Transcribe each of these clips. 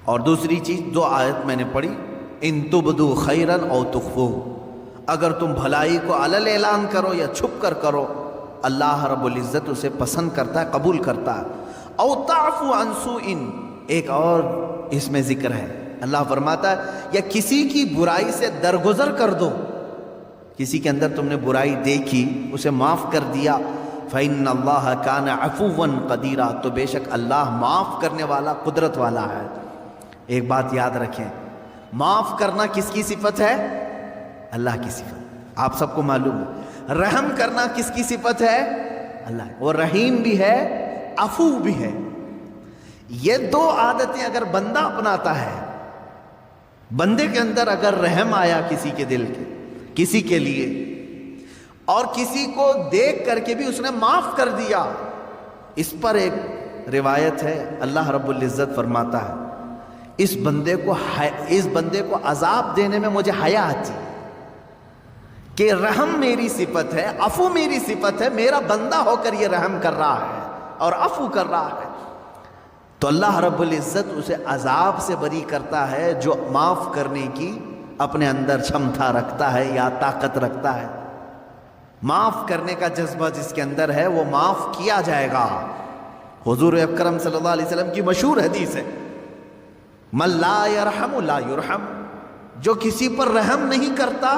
اور دوسری چیز 2 آیت میں نے پڑھی، ان تبدو خیرن او تخفو، اگر تم بھلائی کو علل اعلان کرو یا چھپ کر کرو، اللہ رب العزت اسے پسند کرتا ہے، قبول کرتا ہے۔ او تعفو عن سوء، ایک اور اس میں ذکر ہے، اللہ فرماتا ہے یا کسی کی برائی سے درگزر کر دو، کسی کے اندر تم نے برائی دیکھی اسے معاف کر دیا، فإن اللہ کان عفوا قدیرا، تو بے شک اللہ معاف کرنے والا قدرت والا ہے۔ ایک بات یاد رکھیں، معاف کرنا کس کی صفت ہے؟ اللہ کی صفت، آپ سب کو معلوم ہے۔ رحم کرنا کس کی صفت ہے؟ اللہ، وہ رحیم بھی ہے، عفو بھی ہے۔ یہ 2 عادتیں اگر بندہ اپناتا ہے، بندے کے اندر اگر رحم آیا کسی کے دل کے، کسی کے لیے، اور کسی کو دیکھ کر کے بھی اس نے معاف کر دیا، اس پر ایک روایت ہے، اللہ رب العزت فرماتا ہے اس بندے کو عذاب دینے میں مجھے حیا آتی کہ رحم میری صفت ہے، عفو میری صفت ہے، میرا بندہ ہو کر یہ رحم کر رہا ہے اور عفو کر رہا ہے، تو اللہ رب العزت اسے عذاب سے بری کرتا ہے جو معاف کرنے کی اپنے اندر چھمتا رکھتا ہے یا طاقت رکھتا ہے۔ معاف کرنے کا جذبہ جس کے اندر ہے وہ معاف کیا جائے گا۔ حضور اکرم صلی اللہ علیہ وسلم کی مشہور حدیث ہے، من لا یرحم لا یرحم، جو کسی پر رحم نہیں کرتا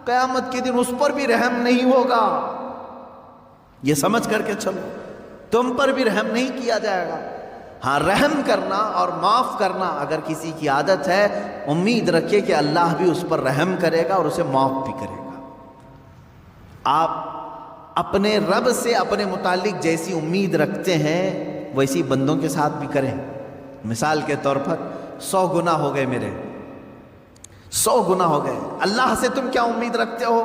قیامت کے دن اس پر بھی رحم نہیں ہوگا۔ یہ سمجھ کر کے چلو، تم پر بھی رحم نہیں کیا جائے گا۔ ہاں، رحم کرنا اور معاف کرنا اگر کسی کی عادت ہے، امید رکھیے کہ اللہ بھی اس پر رحم کرے گا اور اسے معاف بھی کرے گا۔ آپ اپنے رب سے اپنے متعلق جیسی امید رکھتے ہیں ویسی بندوں کے ساتھ بھی کریں۔ مثال کے طور پر 100 گناہ ہو گئے میرے، 100 گناہ ہو گئے، اللہ سے تم کیا امید رکھتے ہو؟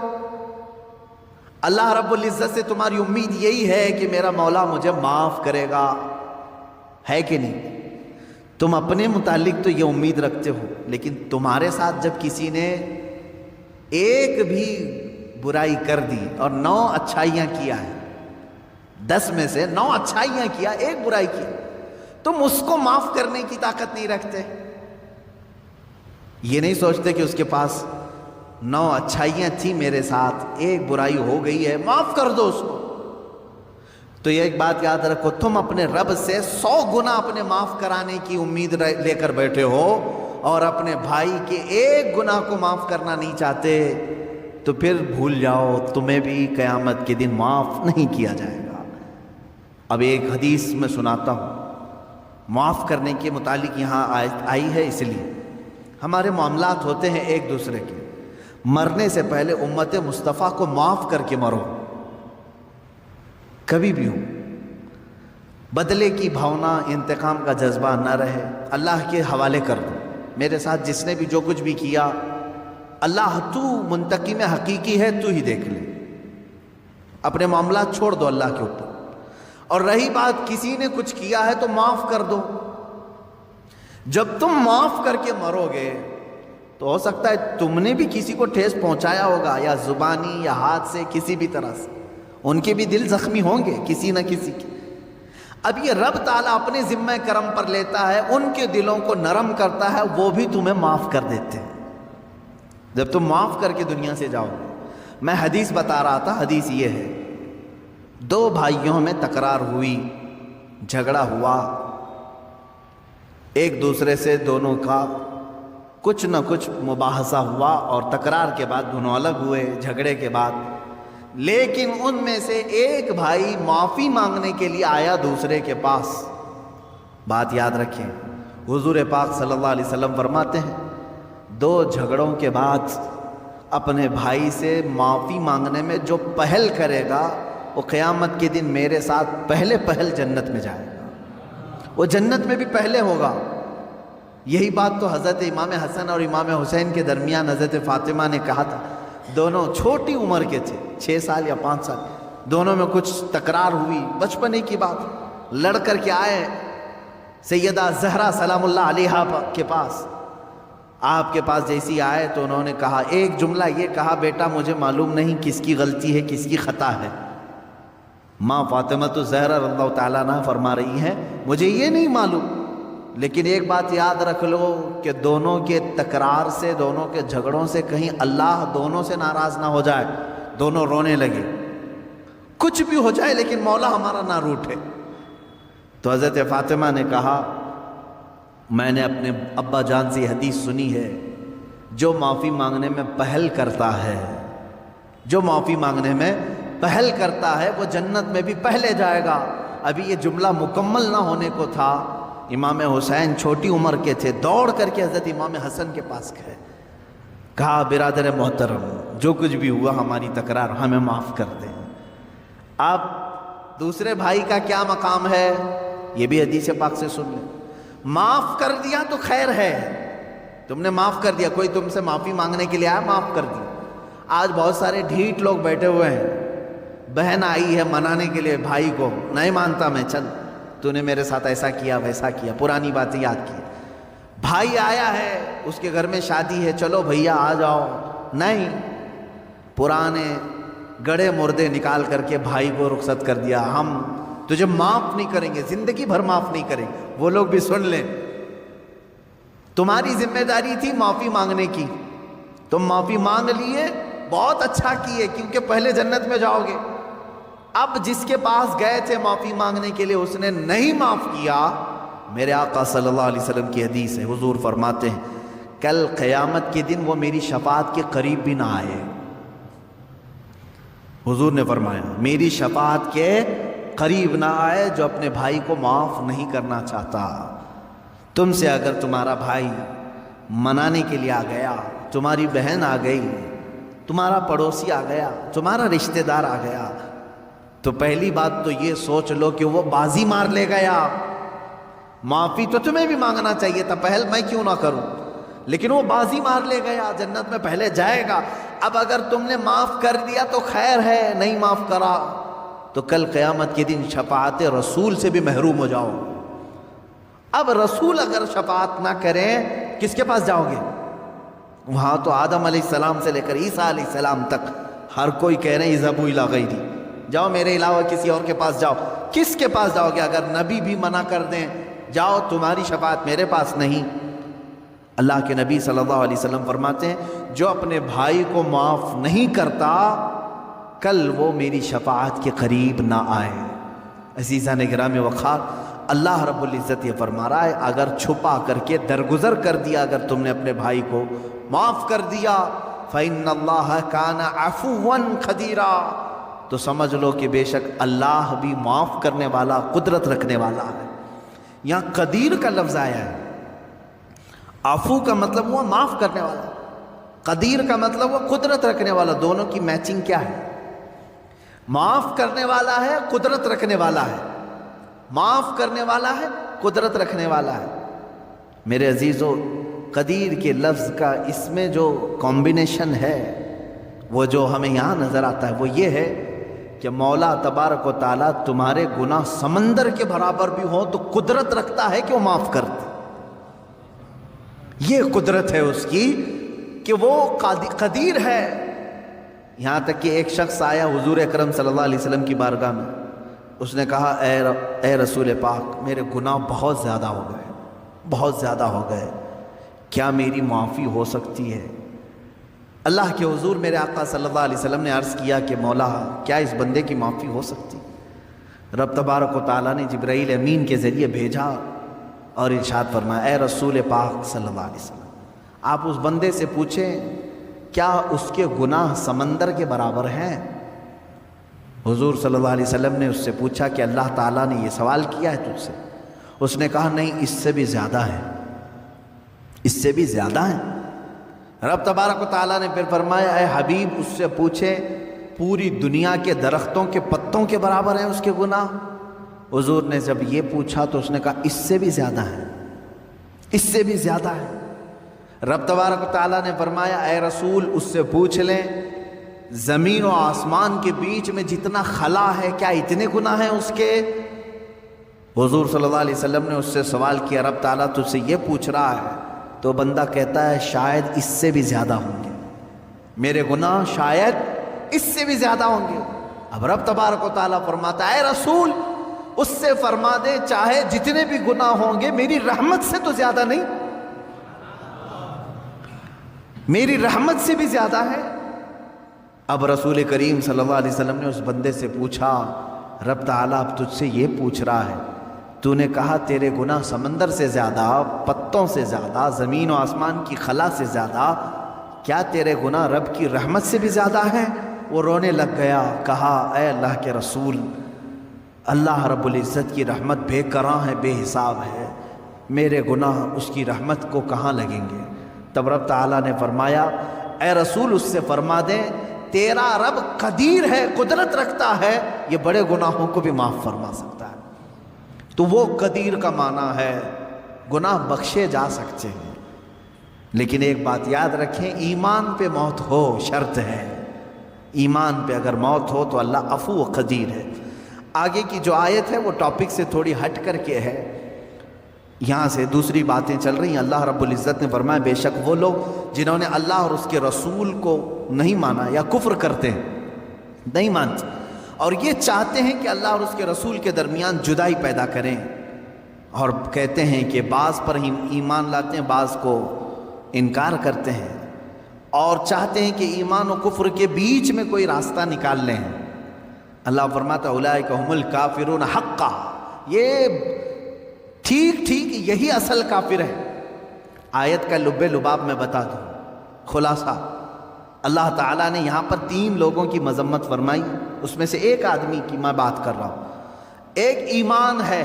اللہ رب العزت سے تمہاری امید یہی ہے کہ میرا مولا مجھے معاف کرے گا، ہے کہ نہیں؟ تم اپنے متعلق تو یہ امید رکھتے ہو، لیکن تمہارے ساتھ جب کسی نے ایک بھی برائی کر دی اور 9 اچھائیاں کیا ہے، 10 میں سے 9 اچھائیاں کیا، ایک برائی کی، تم اس کو معاف کرنے کی طاقت نہیں رکھتے؟ یہ نہیں سوچتے کہ اس کے پاس 9 اچھائیاں تھیں میرے ساتھ، ایک برائی ہو گئی ہے، معاف کر دو اس کو۔ تو یہ ایک بات یاد رکھو، تم اپنے رب سے 100 گنا اپنے معاف کرانے کی امید لے کر بیٹھے ہو اور اپنے بھائی کے ایک گناہ کو معاف کرنا نہیں چاہتے، تو پھر بھول جاؤ تمہیں بھی قیامت کے دن معاف نہیں کیا جائے گا۔ اب ایک حدیث میں سناتا ہوں، معاف کرنے کے متعلق یہاں آئی ہے، اس لیے ہمارے معاملات ہوتے ہیں ایک دوسرے کے، مرنے سے پہلے امت مصطفیٰ کو معاف کر کے مرو، کبھی بھی ہو، بدلے کی بھاونا، انتقام کا جذبہ نہ رہے، اللہ کے حوالے کر دو۔ میرے ساتھ جس نے بھی جو کچھ بھی کیا، اللہ تو منتقم حقیقی ہے، تو ہی دیکھ لے، اپنے معاملات چھوڑ دو اللہ کے اوپر۔ اور رہی بات کسی نے کچھ کیا ہے تو معاف کر دو، جب تم معاف کر کے مرو گے تو ہو سکتا ہے تم نے بھی کسی کو ٹھیس پہنچایا ہوگا، یا زبانی یا ہاتھ سے، کسی بھی طرح سے، ان کے بھی دل زخمی ہوں گے کسی نہ کسی کے۔ اب یہ رب تعالیٰ اپنے ذمہ کرم پر لیتا ہے، ان کے دلوں کو نرم کرتا ہے، وہ بھی تمہیں معاف کر دیتے ہیں جب تم معاف کر کے دنیا سے جاؤ گے۔ میں حدیث بتا رہا تھا، حدیث یہ ہے، 2 بھائیوں میں تکرار ہوئی، جھگڑا ہوا، ایک دوسرے سے دونوں کا کچھ نہ کچھ مباحثہ ہوا، اور تکرار کے بعد دونوں الگ ہوئے، جھگڑے کے بعد، لیکن ان میں سے ایک بھائی معافی مانگنے کے لیے آیا دوسرے کے پاس۔ بات یاد رکھیں، حضور پاک صلی اللہ علیہ وسلم فرماتے ہیں 2 جھگڑوں کے بعد اپنے بھائی سے معافی مانگنے میں جو پہل کرے گا وہ قیامت کے دن میرے ساتھ پہل جنت میں جائے گا، وہ جنت میں بھی پہلے ہوگا۔ یہی بات تو حضرت امام حسن اور امام حسین کے درمیان حضرت فاطمہ نے کہا تھا، دونوں چھوٹی عمر کے تھے، 6 سال یا 5 سال، دونوں میں کچھ تکرار ہوئی، بچپنے کی بات، لڑ کر کے آئے سیدہ زہرا سلام اللہ علیہا کے پاس۔ آپ کے پاس جیسی آئے تو انہوں نے کہا، ایک جملہ یہ کہا، بیٹا مجھے معلوم نہیں کس کی غلطی ہے کس کی خطا ہے۔ ماں فاطمہ الزہرا رضی اللہ تعالیٰ عنہا فرما رہی ہیں، مجھے یہ نہیں معلوم، لیکن ایک بات یاد رکھ لو کہ دونوں کے تکرار سے، دونوں کے جھگڑوں سے کہیں اللہ دونوں سے ناراض نہ ہو جائے، دونوں رونے لگے، کچھ بھی ہو جائے لیکن مولا ہمارا نہ روٹھے۔ تو حضرت فاطمہ نے کہا میں نے اپنے ابا جان سے یہ حدیث سنی ہے، جو معافی مانگنے میں پہل کرتا ہے، جو معافی مانگنے میں پہل کرتا ہے وہ جنت میں بھی پہلے جائے گا۔ ابھی یہ جملہ مکمل نہ ہونے کو تھا، امام حسین چھوٹی عمر کے تھے، دوڑ کر کے حضرت امام حسن کے پاس گئے، کہا برادر محترم جو کچھ بھی ہوا ہماری تکرار ہمیں معاف کر دیں۔ اب دوسرے بھائی کا کیا مقام ہے یہ بھی حدیث پاک سے سن لیں۔ معاف کر دیا تو خیر ہے، تم نے معاف کر دیا، کوئی تم سے معافی مانگنے کے لیے آیا معاف کر دیا۔ آج بہت سارے ڈھیٹ لوگ بیٹھے ہوئے ہیں، بہن آئی ہے منانے کے لیے بھائی کو، نہیں مانتا میں، چل تو نے میرے ساتھ ایسا کیا ویسا کیا، پرانی باتیں یاد کی۔ بھائی آیا ہے اس کے گھر میں شادی ہے، چلو بھیا آ جاؤ، نہیں، پرانے گڑے مردے نکال کر کے بھائی کو رخصت کر دیا، ہم تجھے معاف نہیں کریں گے، زندگی بھر معاف نہیں کریں۔ وہ لوگ بھی سن لیں، تمہاری ذمہ داری تھی معافی مانگنے کی، تم معافی مانگ لیے، بہت اچھا کیے، کیونکہ پہلے جنت میں جاؤ گے۔ اب جس کے پاس گئے تھے معافی مانگنے کے لیے اس نے نہیں معاف کیا، میرے آقا صلی اللہ علیہ وسلم کی حدیث ہے، حضور فرماتے ہیں کل قیامت کے دن وہ میری شفاعت کے قریب بھی نہ آئے۔ حضور نے فرمایا میری شفاعت کے قریب نہ آئے جو اپنے بھائی کو معاف نہیں کرنا چاہتا۔ تم سے اگر تمہارا بھائی منانے کے لیے آ گیا، تمہاری بہن آ گئی، تمہارا پڑوسی آ گیا، تمہارا رشتہ دار آ گیا، تو پہلی بات تو یہ سوچ لو کہ وہ بازی مار لے گیا۔ معافی تو تمہیں بھی مانگنا چاہیے تھا، پہل میں کیوں نہ کروں، لیکن وہ بازی مار لے گیا، جنت میں پہلے جائے گا۔ اب اگر تم نے معاف کر دیا تو خیر ہے، نہیں معاف کرا تو کل قیامت کے دن شفاعت رسول سے بھی محروم ہو جاؤ۔ اب رسول اگر شفاعت نہ کریں کس کے پاس جاؤ گے؟ وہاں تو آدم علیہ السلام سے لے کر عیسیٰ علیہ السلام تک ہر کوئی کہہ رہے ہیں اذهبوا الی غیری، جاؤ میرے علاوہ کسی اور کے پاس جاؤ۔ کس کے پاس جاؤ گے؟ اگر نبی بھی منع کر دیں جاؤ تمہاری شفاعت میرے پاس نہیں۔ اللہ کے نبی صلی اللہ علیہ وسلم فرماتے ہیں جو اپنے بھائی کو معاف نہیں کرتا کل وہ میری شفاعت کے قریب نہ آئے۔ عزیزان گرامی وقار، اللہ رب العزت یہ فرما رہا ہے اگر چھپا کر کے درگزر کر دیا، اگر تم نے اپنے بھائی کو معاف کر دیا فَإِنَّ اللَّهَ كَانَ عَفُوًّا قَدِيرًا، تو سمجھ لو کہ بے شک اللہ بھی معاف کرنے والا، قدرت رکھنے والا ہے۔ یہاں قدیر کا لفظ آیا ہے، عفو کا مطلب ہوا معاف کرنے والا، قدیر کا مطلب ہوا قدرت رکھنے والا۔ دونوں کی میچنگ کیا ہے؟ معاف کرنے والا ہے، قدرت رکھنے والا ہے، معاف کرنے والا ہے، قدرت رکھنے والا ہے۔ میرے عزیزو، قدیر کے لفظ کا اس میں جو کمبینیشن ہے وہ جو ہمیں یہاں نظر آتا ہے وہ یہ ہے کہ مولا تبارک و تعالیٰ تمہارے گناہ سمندر کے برابر بھی ہوں تو قدرت رکھتا ہے کہ وہ معاف کر دے۔ یہ قدرت ہے اس کی کہ وہ قدیر ہے۔ یہاں تک کہ ایک شخص آیا حضور اکرم صلی اللہ علیہ وسلم کی بارگاہ میں، اس نے کہا اے رسول پاک میرے گناہ بہت زیادہ ہو گئے، بہت زیادہ ہو گئے، کیا میری معافی ہو سکتی ہے؟ اللہ کے حضور میرے آقا صلی اللہ علیہ وسلم نے عرض کیا کہ مولا کیا اس بندے کی معافی ہو سکتی؟ رب تبارک و تعالیٰ نے جبرائیل امین کے ذریعے بھیجا اور ارشاد فرمایا اے رسول پاک صلی اللہ علیہ وسلم آپ اس بندے سے پوچھیں کیا اس کے گناہ سمندر کے برابر ہیں؟ حضور صلی اللہ علیہ وسلم نے اس سے پوچھا کہ اللہ تعالیٰ نے یہ سوال کیا ہے تجھ سے؟ اس نے کہا نہیں، اس سے بھی زیادہ ہے، اس سے بھی زیادہ ہیں۔ رب تبارک و تعالیٰ نے پھر فرمایا اے حبیب اس سے پوچھے پوری دنیا کے درختوں کے پتوں کے برابر ہیں اس کے گناہ؟ حضور نے جب یہ پوچھا تو اس نے کہا اس سے بھی زیادہ ہے، اس سے بھی زیادہ ہے۔ رب تبارک و تعالیٰ نے فرمایا اے رسول اس سے پوچھ لیں زمین و آسمان کے بیچ میں جتنا خلا ہے کیا اتنے گناہ ہیں اس کے؟ حضور صلی اللہ علیہ وسلم نے اس سے سوال کیا رب تعالیٰ تجھ سے یہ پوچھ رہا ہے؟ تو بندہ کہتا ہے شاید اس سے بھی زیادہ ہوں گے، میرے گناہ شاید اس سے بھی زیادہ ہوں گے۔ اب رب تبارک و تعالیٰ فرماتا ہے اے رسول اس سے فرما دے چاہے جتنے بھی گناہ ہوں گے میری رحمت سے تو زیادہ نہیں، میری رحمت سے بھی زیادہ ہے۔ اب رسول کریم صلی اللہ علیہ وسلم نے اس بندے سے پوچھا، رب تعالیٰ اب تجھ سے یہ پوچھ رہا ہے، تو نے کہا تیرے گناہ سمندر سے زیادہ، پتوں سے زیادہ، زمین و آسمان کی خلا سے زیادہ، کیا تیرے گناہ رب کی رحمت سے بھی زیادہ ہیں؟ وہ رونے لگ گیا، کہا اے اللہ کے رسول، اللہ رب العزت کی رحمت بے کراں ہے، بے حساب ہے، میرے گناہ اس کی رحمت کو کہاں لگیں گے؟ تب رب تعالیٰ نے فرمایا اے رسول اس سے فرما دیں تیرا رب قدیر ہے، قدرت رکھتا ہے، یہ بڑے گناہوں کو بھی معاف فرما سکتا ہے۔ تو وہ قدیر کا معنی ہے گناہ بخشے جا سکتے ہیں، لیکن ایک بات یاد رکھیں، ایمان پہ موت ہو شرط ہے، ایمان پہ اگر موت ہو تو اللہ عفو و قدیر ہے۔ آگے کی جو آیت ہے وہ ٹاپک سے تھوڑی ہٹ کر کے ہے، یہاں سے دوسری باتیں چل رہی ہیں۔ اللہ رب العزت نے فرمایا بے شک وہ لوگ جنہوں نے اللہ اور اس کے رسول کو نہیں مانا یا کفر کرتے ہیں، نہیں مانتے، اور یہ چاہتے ہیں کہ اللہ اور اس کے رسول کے درمیان جدائی پیدا کریں، اور کہتے ہیں کہ بعض پر ایمان لاتے ہیں، بعض کو انکار کرتے ہیں، اور چاہتے ہیں کہ ایمان و کفر کے بیچ میں کوئی راستہ نکال لیں، اللہ فرماتا اولئک هم الکافرون حقا، یہ ٹھیک یہی اصل کافر ہے۔ آیت کا لب لباب میں بتا دوں، خلاصہ اللہ تعالیٰ نے یہاں پر 3 لوگوں کی مذمت فرمائی، اس میں سے ایک آدمی کی میں بات کر رہا ہوں۔ ایک ایمان ہے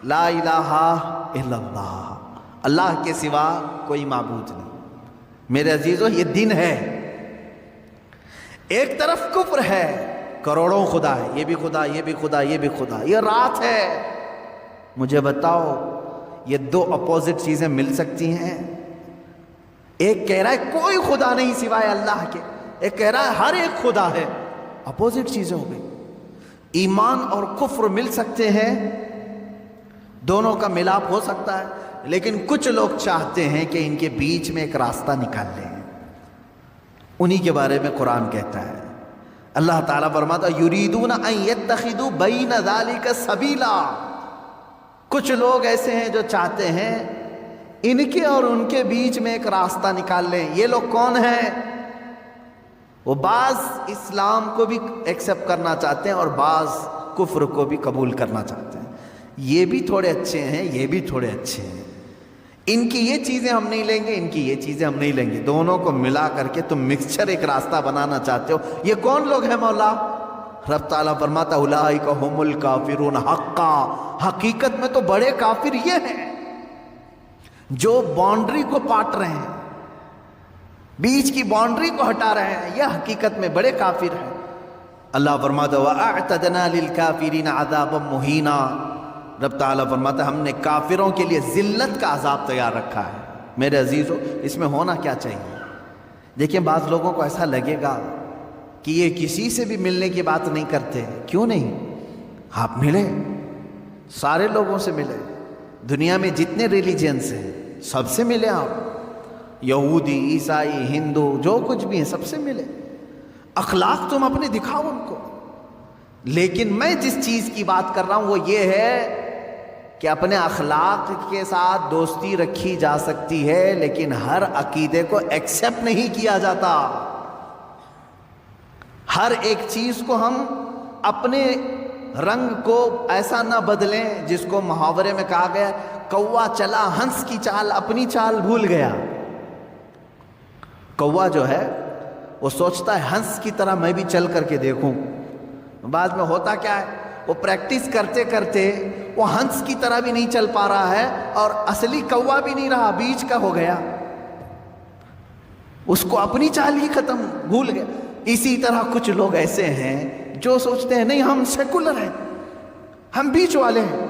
لا الہ الا اللہ، اللہ کے سوا کوئی معبود نہیں، میرے عزیزو یہ دن ہے۔ ایک طرف کفر ہے، کروڑوں خدا ہے، یہ بھی خدا، یہ بھی خدا، یہ بھی خدا، یہ رات ہے۔ مجھے بتاؤ یہ 2 اپوزٹ چیزیں مل سکتی ہیں؟ ایک کہہ رہا ہے کوئی خدا نہیں سوائے اللہ کے، ایک کہہ رہا ہے ہر ایک خدا ہے، اپوزٹ چیزیں ہو گئی۔ ایمان اور کفر مل سکتے ہیں، دونوں کا ملاپ ہو سکتا ہے، لیکن کچھ لوگ چاہتے ہیں کہ ان کے بیچ میں ایک راستہ نکال لیں، انہی کے بارے میں قرآن کہتا ہے۔ اللہ تعالیٰ فرماتا یریدون ان یتخذوا بین ذلک سبیلا، کچھ لوگ ایسے ہیں جو چاہتے ہیں ان کے اور ان کے بیچ میں ایک راستہ نکال لیں۔ یہ لوگ کون ہیں؟ وہ بعض اسلام کو بھی ایکسیپٹ کرنا چاہتے ہیں اور بعض کفر کو بھی قبول کرنا چاہتے ہیں، یہ بھی تھوڑے اچھے ہیں، یہ بھی تھوڑے اچھے ہیں، ان کی یہ چیزیں ہم نہیں لیں گے، ان کی یہ چیزیں ہم نہیں لیں گے، دونوں کو ملا کر کے تم مکسچر ایک راستہ بنانا چاہتے ہو۔ یہ کون لوگ ہیں مولا؟ رب تعالیٰ فرماتا اولئک هم الکافرون حقا، حقیقت میں تو بڑے کافر یہ ہیں جو باؤنڈری کو پاٹ رہے ہیں، بیچ کی باؤنڈری کو ہٹا رہے ہیں، یہ حقیقت میں بڑے کافر ہیں۔ اللہ فرماتا وَأَعْتَدْنَا لِلْكَافِرِينَ عَذَابًا مُهِينًا، رب تعالیٰ فرماتا ہم نے کافروں کے لیے ذلت کا عذاب تیار رکھا ہے۔ میرے عزیزو اس میں ہونا کیا چاہیے؟ دیکھیں بعض لوگوں کو ایسا لگے گا کہ یہ کسی سے بھی ملنے کی بات نہیں کرتے، کیوں نہیں؟ آپ ملے، سارے لوگوں سے ملے، دنیا میں جتنے ریلیجنس ہیں سب سے ملے، آپ یہودی، عیسائی، ہندو، جو کچھ بھی ہیں سب سے ملے، اخلاق تم اپنے دکھاؤ ان کو۔ لیکن میں جس چیز کی بات کر رہا ہوں وہ یہ ہے کہ اپنے اخلاق کے ساتھ دوستی رکھی جا سکتی ہے، لیکن ہر عقیدے کو ایکسیپٹ نہیں کیا جاتا، ہر ایک چیز کو ہم اپنے رنگ کو ایسا نہ بدلیں جس کو محاورے میں کہا گیا کوا چلا ہنس کی چال، اپنی چال بھول گیا۔ کوا جو ہے وہ سوچتا ہے ہنس کی طرح میں بھی چل کر کے دیکھوں، بعد میں ہوتا کیا ہے وہ پریکٹس کرتے کرتے وہ ہنس کی طرح بھی نہیں چل پا رہا ہے اور اصلی کوا بھی نہیں رہا، بیچ کا ہو گیا، اس کو اپنی چال ہی ختم، بھول گیا۔ اسی طرح کچھ لوگ ایسے ہیں جو سوچتے ہیں نہیں ہم سیکولر ہیں، ہم بیچ والے ہیں،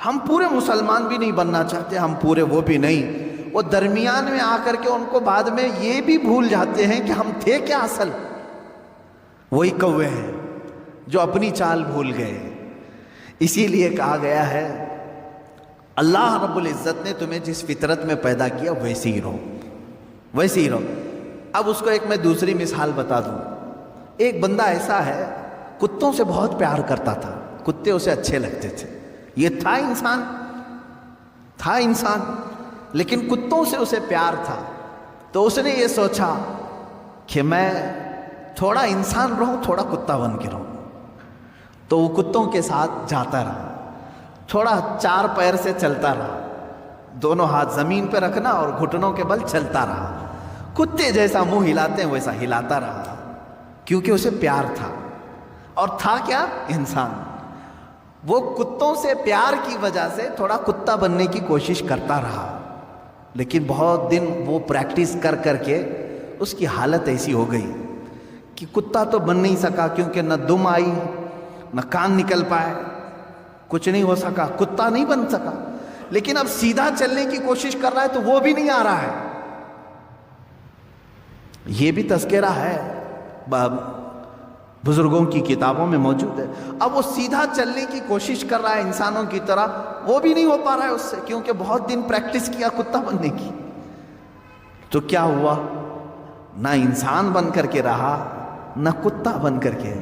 ہم پورے مسلمان بھی نہیں بننا چاہتے، ہم پورے وہ بھی نہیں، وہ درمیان میں آ کر کے ان کو بعد میں یہ بھی بھول جاتے ہیں کہ ہم تھے کیا اصل، وہی کوے ہیں جو اپنی چال بھول گئے۔ اسی لیے کہا گیا ہے اللہ رب العزت نے تمہیں جس فطرت میں پیدا کیا ویسے ہی رہو، ویسے ہی رہو۔ اب اس کو ایک میں دوسری مثال بتا دوں۔ ایک بندہ ایسا ہے کتوں سے بہت پیار کرتا تھا، کتے اسے اچھے لگتے تھے. یہ تھا انسان لیکن کتوں سے اسے پیار تھا. تو اس نے یہ سوچا کہ میں تھوڑا انسان رہوں, تھوڑا کتا بن کے رہوں. تو وہ کتوں کے ساتھ جاتا رہا, تھوڑا 4 پیر سے چلتا رہا, دونوں ہاتھ زمین پہ رکھنا اور گھٹنوں کے بل چلتا رہا. کتے جیسا منہ ہلاتے ہیں ویسا ہلاتا رہا, کیونکہ اسے پیار تھا. اور تھا کیا؟ انسان. وہ کتوں سے پیار کی وجہ سے تھوڑا کتا بننے کی کوشش کرتا رہا, لیکن بہت دن وہ پریکٹس کر کے اس کی حالت ایسی ہو گئی کہ کتا تو بن نہیں سکا, کیونکہ نہ دم آئی نہ کان نکل پائے, کچھ نہیں ہو سکا, کتا نہیں بن سکا. لیکن اب سیدھا چلنے کی کوشش کر رہا ہے تو وہ بھی نہیں آ رہا ہے. یہ بھی تذکرہ ہے, بزرگوں کی کتابوں میں موجود ہے. اب وہ سیدھا چلنے کی کوشش کر رہا ہے انسانوں کی طرح, وہ بھی نہیں ہو پا رہا ہے اس سے, کیونکہ بہت دن پریکٹس کیا کتا بننے کی. تو کیا ہوا؟ نہ انسان بن کر کے رہا نہ کتا بن کر کے.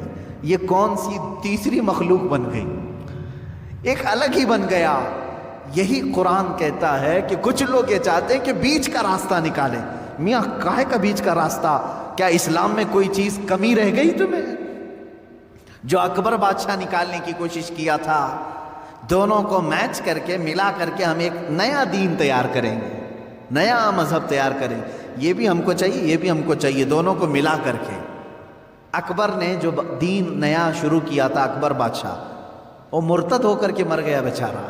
یہ کون سی تیسری مخلوق بن گئی, ایک الگ ہی بن گیا. یہی قرآن کہتا ہے کہ کچھ لوگ یہ چاہتے ہیں کہ بیچ کا راستہ نکالیں. میاں کاہے کا بیچ کا راستہ؟ کیا اسلام میں کوئی چیز کمی رہ گئی تمہیں؟ جو اکبر بادشاہ نکالنے کی کوشش کیا تھا, دونوں کو میچ کر کے ملا کر کے ہم ایک نیا دین تیار کریں گے, نیا مذہب تیار کریں, یہ بھی ہم کو چاہیے یہ بھی ہم کو چاہیے, دونوں کو ملا کر کے. اکبر نے جو دین نیا شروع کیا تھا, اکبر بادشاہ, وہ مرتد ہو کر کے مر گیا بیچارہ,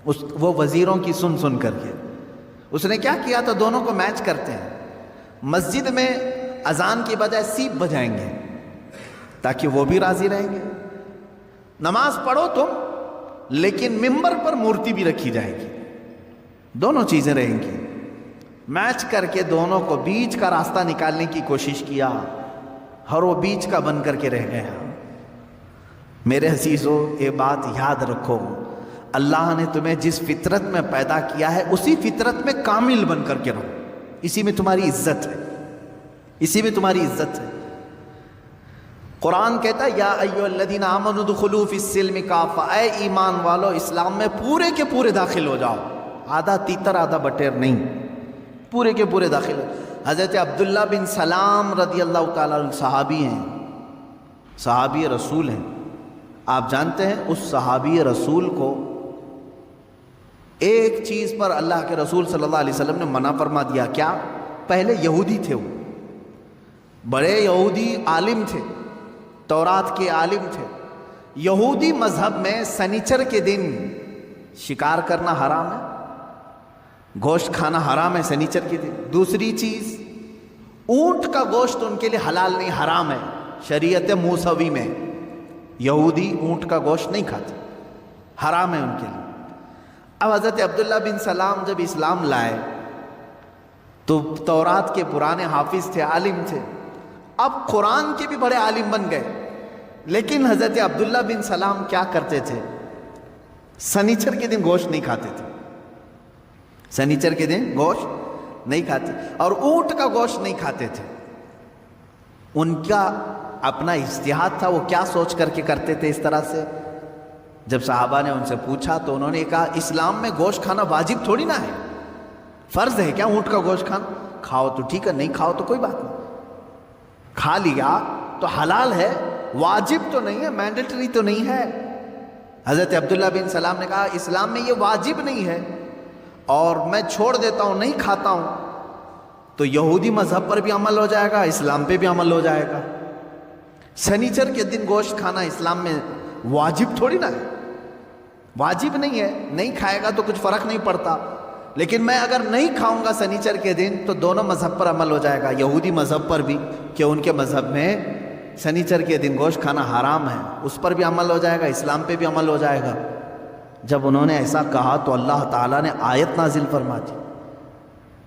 وہ وزیروں کی سن کر کے. اس نے کیا کیا تھا؟ دونوں کو میچ کرتے ہیں, مسجد میں اذان کی بجائے سیپ بجائیں گے تاکہ وہ بھی راضی رہیں گے. نماز پڑھو تم, لیکن ممبر پر مورتی بھی رکھی جائے گی, دونوں چیزیں رہیں گی. میچ کر کے دونوں کو بیچ کا راستہ نکالنے کی کوشش کیا, اور وہ بیچ کا بن کر کے رہ گیا. میرے عزیزو, یہ بات یاد رکھو, اللہ نے تمہیں جس فطرت میں پیدا کیا ہے اسی فطرت میں کامل بن کر کے رہو. اسی میں تمہاری عزت ہے, اسی میں تمہاری عزت ہے. قرآن کہتا ہے یا ایھا الذین آمنوا ادخلوا فی السلم کافہ, اے ایمان والو اسلام میں پورے کے پورے داخل ہو جاؤ, آدھا تیتر آدھا بٹیر نہیں, پورے کے پورے داخل ہو. حضرت عبداللہ بن سلام رضی اللہ تعالیٰ عنہ صحابی ہیں, صحابی رسول ہیں. آپ جانتے ہیں اس صحابی رسول کو ایک چیز پر اللہ کے رسول صلی اللہ علیہ وسلم نے منع فرما دیا. کیا؟ پہلے یہودی تھے, وہ بڑے یہودی عالم تھے, تورات کے عالم تھے. یہودی مذہب میں سنیچر کے دن شکار کرنا حرام ہے, گوشت کھانا حرام ہے سنیچر کے دن. دوسری چیز, اونٹ کا گوشت ان کے لیے حلال نہیں, حرام ہے. شریعت موسوی میں یہودی اونٹ کا گوشت نہیں کھاتے, حرام ہے ان کے لیے. اب حضرت عبداللہ بن سلام جب اسلام لائے تو تورات کے پرانے حافظ تھے, عالم تھے, اب قرآن کے بھی بڑے عالم بن گئے. لیکن حضرت عبداللہ بن سلام کیا کرتے تھے؟ سنیچر کے دن گوشت نہیں کھاتے تھے, سنیچر کے دن گوشت نہیں کھاتے, اور اونٹ کا گوشت نہیں کھاتے تھے. ان کا اپنا اجتہاد تھا, وہ کیا سوچ کر کے کرتے تھے اس طرح سے. جب صحابہ نے ان سے پوچھا تو انہوں نے کہا اسلام میں گوشت کھانا واجب تھوڑی نہ ہے, فرض ہے کیا اونٹ کا گوشت کھانا؟ کھاؤ تو ٹھیک ہے, نہیں کھاؤ تو کوئی بات نہیں, کھا لیا تو حلال ہے, واجب تو نہیں ہے, مینڈیٹری تو نہیں ہے. حضرت عبداللہ بن سلام نے کہا اسلام میں یہ واجب نہیں ہے اور میں چھوڑ دیتا ہوں, نہیں کھاتا ہوں, تو یہودی مذہب پر بھی عمل ہو جائے گا, اسلام پہ بھی عمل ہو جائے گا. سنیچر کے دن گوشت کھانا اسلام میں واجب تھوڑی نہ ہے, واجب نہیں ہے, نہیں کھائے گا تو کچھ فرق نہیں پڑتا. لیکن میں اگر نہیں کھاؤں گا سنیچر کے دن تو دونوں مذہب پر عمل ہو جائے گا, یہودی مذہب پر بھی کہ ان کے مذہب میں سنیچر کے دن گوشت کھانا حرام ہے, اس پر بھی عمل ہو جائے گا, اسلام پہ بھی عمل ہو جائے گا. جب انہوں نے ایسا کہا تو اللہ تعالیٰ نے آیت نازل فرما دی,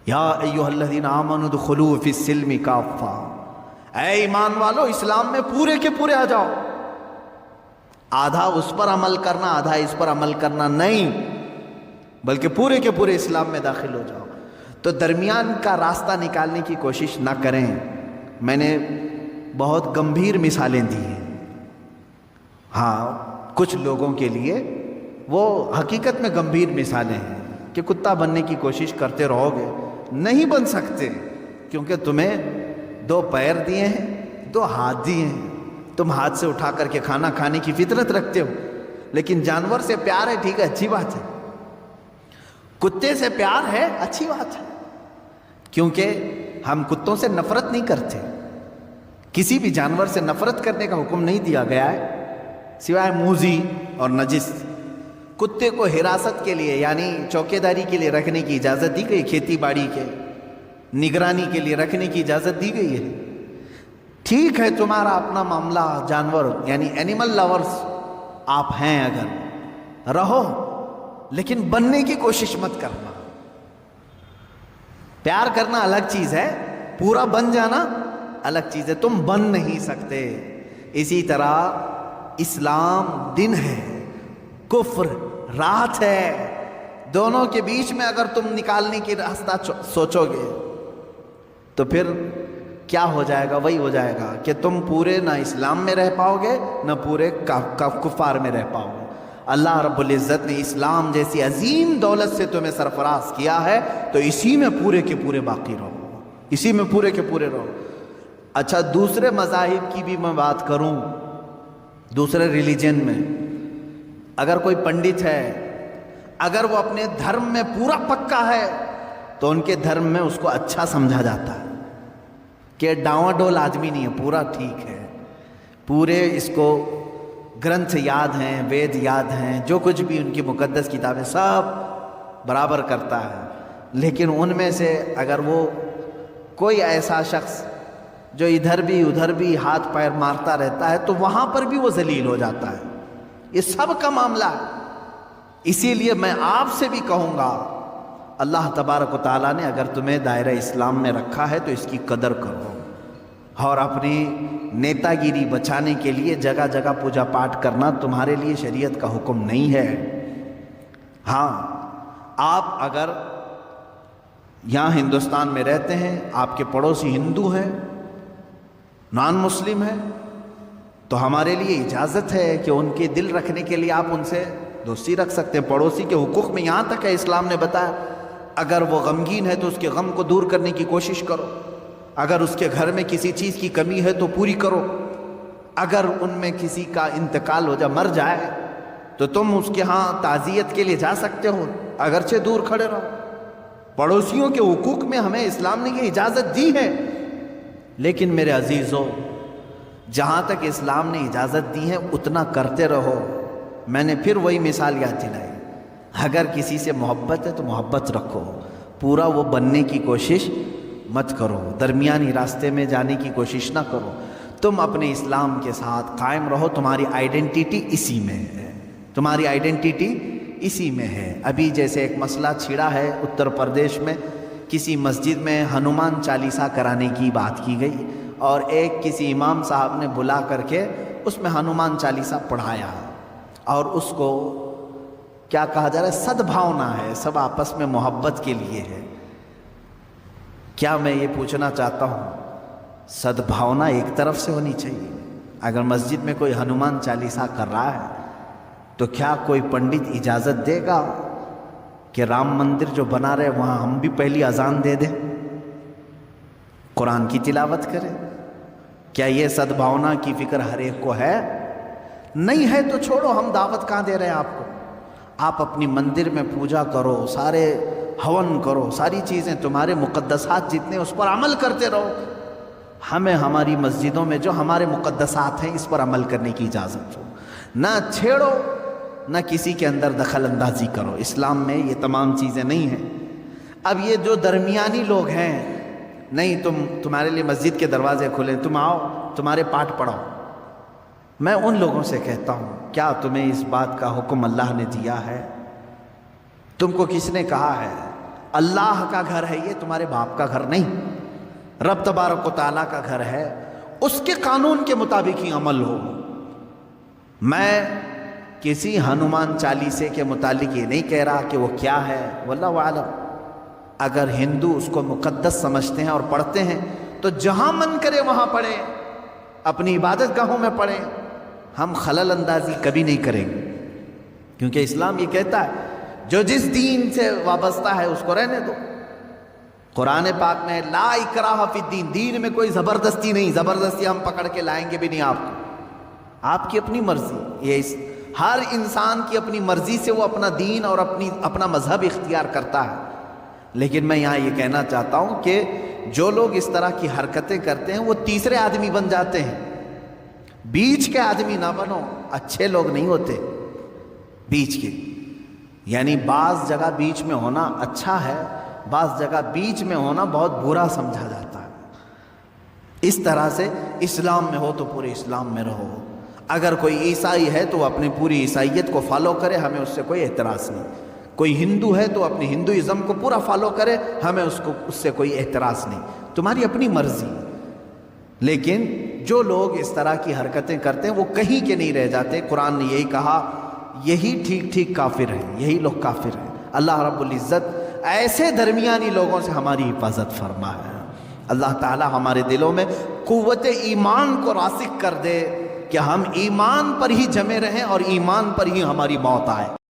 یا ایھا الذین آمنوا ادخلوا فی السلم کافہ, اے ایمان والو اسلام میں پورے کے پورے آ جاؤ. آدھا اس پر عمل کرنا آدھا اس پر عمل کرنا نہیں, بلکہ پورے کے پورے اسلام میں داخل ہو جاؤ. تو درمیان کا راستہ نکالنے کی کوشش نہ کریں. میں نے بہت گمبھیر مثالیں دی ہیں. ہاں, کچھ لوگوں کے لیے وہ حقیقت میں گمبھیر مثالیں ہیں کہ کتا بننے کی کوشش کرتے رہو گے، نہیں بن سکتے، کیونکہ تمہیں 2 پیر دیے ہیں، 2 ہاتھ دیے ہیں، تم ہاتھ سے اٹھا کر کے کھانا کھانے کی فطرت رکھتے ہو، لیکن جانور سے پیار ہے، ٹھیک ہے، اچھی بات ہے، کتے سے پیار ہے، اچھی بات ہے، کیونکہ ہم کتوں سے نفرت نہیں کرتے، کسی بھی جانور سے نفرت کرنے کا حکم نہیں دیا گیا ہے سوائے موذی اور نجس۔ کتے کو حراست کے لیے یعنی چوکیداری کے لیے رکھنے کی اجازت دی گئی، کھیتی باڑی کے نگرانی کے لیے رکھنے کی اجازت دی گئی ہے۔ ٹھیک ہے، تمہارا اپنا معاملہ، جانور یعنی اینیمل لورز آپ ہیں، اگر رہو، لیکن بننے کی کوشش مت کرنا۔ پیار کرنا الگ چیز ہے، پورا بن جانا الگ چیز ہے، تم بن نہیں سکتے۔ اسی طرح اسلام دن ہے، کفر رات ہے، دونوں کے بیچ میں اگر تم نکالنے کی راستہ سوچو گے تو پھر کیا ہو جائے گا؟ وہی ہو جائے گا کہ تم پورے نہ اسلام میں رہ پاؤ گے نہ پورے کفار میں رہ پاؤ گے۔ اللہ رب العزت نے اسلام جیسی عظیم دولت سے تمہیں سرفراز کیا ہے، تو اسی میں پورے کے پورے باقی رہو، اسی میں پورے کے پورے رہو۔ اچھا، دوسرے مذاہب کی بھی میں بات کروں، دوسرے ریلیجن میں اگر کوئی پنڈت ہے، اگر وہ اپنے دھرم میں پورا پکا ہے تو ان کے دھرم میں اس کو اچھا سمجھا جاتا ہے کہ ڈاواں ڈول آدمی نہیں ہے، پورا ٹھیک ہے، پورے اس کو گرنتھ یاد ہیں، وید یاد ہیں، جو کچھ بھی ان کی مقدس کتابیں سب برابر کرتا ہے۔ لیکن ان میں سے اگر وہ کوئی ایسا شخص جو ادھر بھی ادھر بھی ہاتھ پیر مارتا رہتا ہے تو وہاں پر بھی وہ ذلیل ہو جاتا ہے۔ یہ سب کا معاملہ ہے۔ اسی لیے میں آپ سے بھی کہوں گا، اللہ تبارک و تعالیٰ نے اگر تمہیں دائرہ اسلام میں رکھا ہے تو اس کی قدر کرو، اور اپنی نیتا گیری بچانے کے لیے جگہ جگہ پوجا پاٹ کرنا تمہارے لیے شریعت کا حکم نہیں ہے۔ ہاں، آپ اگر یہاں ہندوستان میں رہتے ہیں، آپ کے پڑوسی ہندو ہیں، نان مسلم ہیں، تو ہمارے لیے اجازت ہے کہ ان کے دل رکھنے کے لیے آپ ان سے دوستی رکھ سکتے ہیں۔ پڑوسی کے حقوق میں یہاں تک ہے، اسلام نے بتایا اگر وہ غمگین ہے تو اس کے غم کو دور کرنے کی کوشش کرو، اگر اس کے گھر میں کسی چیز کی کمی ہے تو پوری کرو، اگر ان میں کسی کا انتقال ہو جائے، مر جائے، تو تم اس کے ہاں تعزیت کے لیے جا سکتے ہو، اگرچہ دور کھڑے رہو۔ پڑوسیوں کے حقوق میں ہمیں اسلام نے یہ اجازت دی ہے، لیکن میرے عزیزو، جہاں تک اسلام نے اجازت دی ہے اتنا کرتے رہو۔ میں نے پھر وہی مثال یاد دلائی، اگر کسی سے محبت ہے تو محبت رکھو، پورا وہ بننے کی کوشش مت کرو، درمیانی راستے میں جانے کی کوشش نہ کرو، تم اپنے اسلام کے ساتھ قائم رہو، تمہاری آئیڈینٹیٹی اسی میں ہے، تمہاری آئیڈینٹیٹی اسی میں ہے۔ ابھی جیسے ایک مسئلہ چھڑا ہے اتر پردیش میں، کسی مسجد میں ہنومان چالیسا کرانے کی بات کی گئی، اور ایک کسی امام صاحب نے بلا کر کے اس میں ہنومان چالیسا پڑھایا، اور اس کو کیا کہا جا رہا ہے، سدبھاونا ہے، سب آپس میں محبت کے لیے ہے۔ کیا میں یہ پوچھنا چاہتا ہوں، سدبھاونا ایک طرف سے ہونی چاہیے؟ اگر مسجد میں کوئی ہنومان چالیسا کر رہا ہے تو کیا کوئی پنڈت اجازت دے گا کہ رام مندر جو بنا رہے وہاں ہم بھی پہلی اذان دے دیں، قرآن کی تلاوت کریں؟ کیا یہ سدبھاونا کی فکر ہر ایک کو ہے؟ نہیں ہے تو چھوڑو، ہم دعوت کہاں دے رہے ہیں آپ کو؟ آپ اپنی مندر میں پوجا کرو، سارے ہون کرو، ساری چیزیں تمہارے مقدسات جتنے اس پر عمل کرتے رہو۔ ہمیں ہماری مسجدوں میں جو ہمارے مقدسات ہیں اس پر عمل کرنے کی اجازت ہو، نہ چھیڑو، نہ کسی کے اندر دخل اندازی کرو۔ اسلام میں یہ تمام چیزیں نہیں ہیں۔ اب یہ جو درمیانی لوگ ہیں، نہیں تمہارے لیے مسجد کے دروازے کھلے، تم آؤ، تمہارے پاٹ پڑھاؤ، میں ان لوگوں سے کہتا ہوں، کیا تمہیں اس بات کا حکم اللہ نے دیا ہے؟ تم کو کس نے کہا ہے؟ اللہ کا گھر ہے یہ، تمہارے باپ کا گھر نہیں، رب تبارک و تعالیٰ کا گھر ہے، اس کے قانون کے مطابق ہی عمل ہو۔ میں کسی ہنومان چالیسے کے متعلق یہ نہیں کہہ رہا کہ وہ کیا ہے، واللہ اعلم۔ اگر ہندو اس کو مقدس سمجھتے ہیں اور پڑھتے ہیں تو جہاں من کرے وہاں پڑھیں، اپنی عبادت گاہوں میں پڑھیں، ہم خلل اندازی کبھی نہیں کریں گے، کیونکہ اسلام یہ کہتا ہے جو جس دین سے وابستہ ہے اس کو رہنے دو۔ قرآن پاک میں لا اکراہ فی الدین، دین میں کوئی زبردستی نہیں، زبردستی ہم پکڑ کے لائیں گے بھی نہیں آپ کو، آپ کی اپنی مرضی۔ یہ ہر انسان کی اپنی مرضی سے وہ اپنا دین اور اپنا مذہب اختیار کرتا ہے۔ لیکن میں یہاں یہ کہنا چاہتا ہوں کہ جو لوگ اس طرح کی حرکتیں کرتے ہیں وہ تیسرے آدمی بن جاتے ہیں، بیچ کے آدمی نہ بنو، اچھے لوگ نہیں ہوتے بیچ کے۔ یعنی بعض جگہ بیچ میں ہونا اچھا ہے، بعض جگہ بیچ میں ہونا بہت برا سمجھا جاتا ہے۔ اس طرح سے اسلام میں ہو تو پورے اسلام میں رہو، اگر کوئی عیسائی ہے تو وہ اپنی پوری عیسائیت کو فالو کرے، ہمیں اس سے کوئی اعتراض نہیں۔ کوئی ہندو ہے تو اپنی ہندوازم کو پورا فالو کرے، ہمیں اس سے کوئی اعتراض نہیں، تمہاری اپنی مرضی۔ لیکن جو لوگ اس طرح کی حرکتیں کرتے ہیں وہ کہیں کے نہیں رہ جاتے۔ قرآن نے یہی کہا، یہی ٹھیک ٹھیک کافر ہیں، یہی لوگ کافر ہیں۔ اللہ رب العزت ایسے درمیانی لوگوں سے ہماری حفاظت فرمائے۔ اللہ تعالی ہمارے دلوں میں قوت ایمان کو راسخ کر دے کہ ہم ایمان پر ہی جمے رہیں اور ایمان پر ہی ہماری موت آئے۔